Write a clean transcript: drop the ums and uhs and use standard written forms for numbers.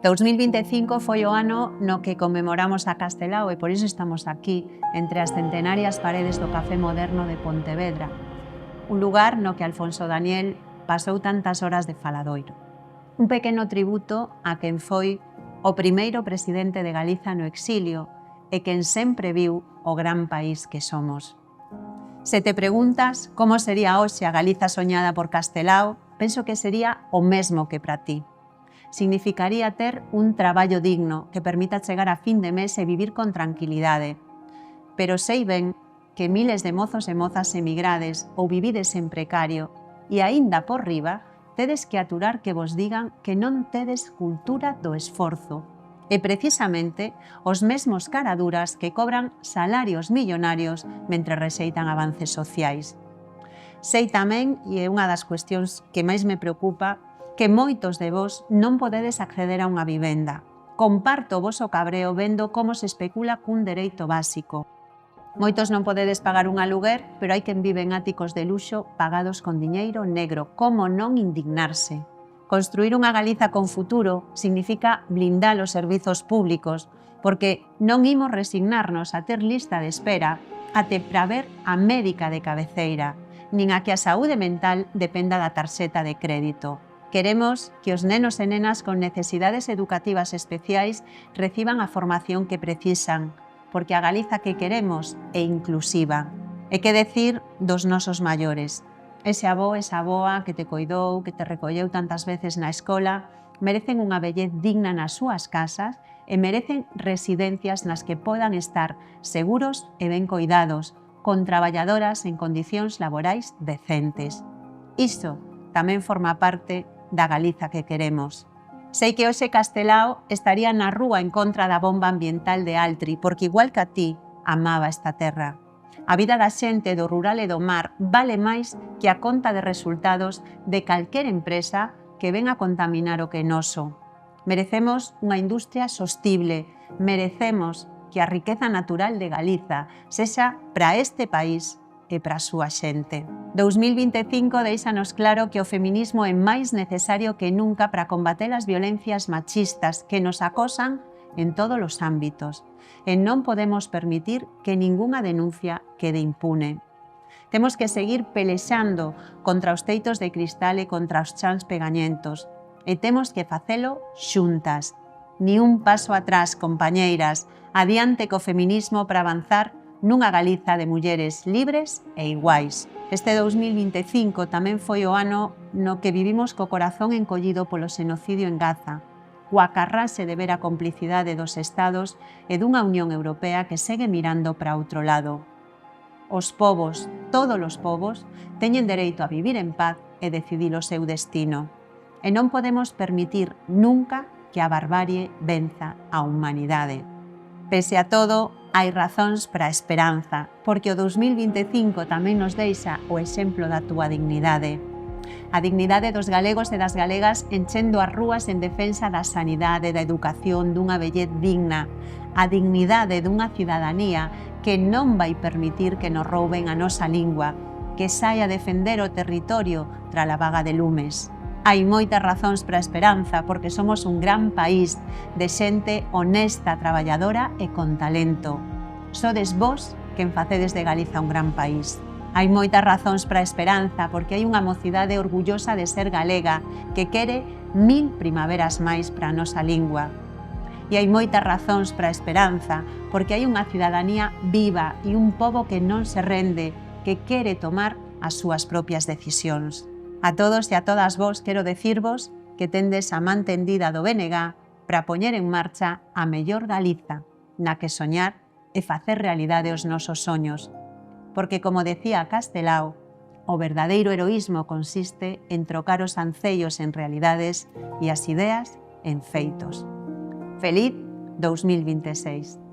2025 foi o ano no que conmemoramos a Castelao e por iso estamos aquí, entre as centenarias paredes do Café Moderno de Pontevedra, un lugar no que Alfonso Daniel pasou tantas horas de faladoiro. Un pequeno tributo a quen foi o primeiro presidente de Galiza no exilio e quen sempre viu o gran país que somos. Se te preguntas como sería hoxe a Galiza soñada por Castelao, penso que sería o mesmo que para ti. Significaría ter un traballo digno que permita chegar a fin de mes e vivir con tranquilidade. Pero sei ben que miles de mozos e mozas emigrades ou vivides en precario e aínda por riba tedes que aturar que vos digan que non tedes cultura do esforzo. E precisamente os mesmos caraduras que cobran salarios millonarios mentre rexeitan avances sociais. Sei tamén, e é unha das cuestións que máis me preocupa, que moitos de vos non podedes acceder a unha vivenda. Comparto o voso cabreo vendo como se especula cun dereito básico. Moitos non podedes pagar un aluguer, pero hai quen vive en áticos de luxo pagados con diñeiro negro. Como non indignarse? Construir unha Galiza con futuro significa blindar os servizos públicos, porque non imos resignarnos a ter lista de espera até para ver a médica de cabeceira, nin a que a saúde mental dependa da tarxeta de crédito. Queremos que os nenos e nenas con necesidades educativas especiais reciban a formación que precisan, porque a Galiza que queremos é inclusiva. E que decir dos nosos maiores? Ese avó, esa avoa que te coidou, que te recolleu tantas veces na escola, merecen unha vellez digna nas súas casas e merecen residencias nas que podan estar seguros e ben coidados, con traballadoras en condicións laborais decentes. Iso tamén forma parte da Galiza que queremos. Sei que hoxe Castelao estaría na rúa en contra da bomba ambiental de Altri, porque igual que a ti, amaba esta terra. A vida da xente do rural e do mar vale máis que a conta de resultados de calquer empresa que ven a contaminar o que é noso. Merecemos unha industria sostible, merecemos que a riqueza natural de Galiza sexa para este país e para a súa xente. 2025 deixanos claro que o feminismo é máis necesario que nunca para combater as violencias machistas que nos acosan en todos os ámbitos e non podemos permitir que ningunha denuncia quede impune. Temos que seguir pelexando contra os teitos de cristal e contra os chans pegañentos e temos que facelo xuntas. Ni un paso atrás, compañeiras, adiante co feminismo para avanzar nunha Galiza de mulleres libres e iguais. Este 2025 tamén foi o ano no que vivimos co corazón encollido polo xenocidio en Gaza, coa carrase de ver a complicidade dos Estados e dunha Unión Europea que segue mirando para outro lado. Os povos, todos os povos, teñen dereito a vivir en paz e decidir o seu destino. E non podemos permitir nunca que a barbarie venza a humanidade. Pese a todo, hai razóns para a esperanza, porque o 2025 tamén nos deixa o exemplo da túa dignidade. A dignidade dos galegos e das galegas enchendo as rúas en defensa da sanidade, da educación, dunha vellez digna. A dignidade dunha cidadanía que non vai permitir que nos rouben a nosa lingua, que saia a defender o territorio tras a vaga de lumes. Hai moitas razóns para a esperanza porque somos un gran país de xente honesta, traballadora e con talento. Sodes vos quen facedes de Galiza un gran país. Hai moitas razóns para a esperanza porque hai unha mocidade orgullosa de ser galega que quere 1000 primaveras máis para a nosa lingua. E hai moitas razóns para a esperanza porque hai unha cidadanía viva e un pobo que non se rende, que quere tomar as súas propias decisións. A todos e a todas vos quero decirvos que tendes a man tendida do BNG para poñer en marcha a mellor Galiza, na que soñar e facer realidade os nosos soños. Porque, como decía Castelao, o verdadeiro heroísmo consiste en trocar os ancellos en realidades e as ideas en feitos. Feliz 2026!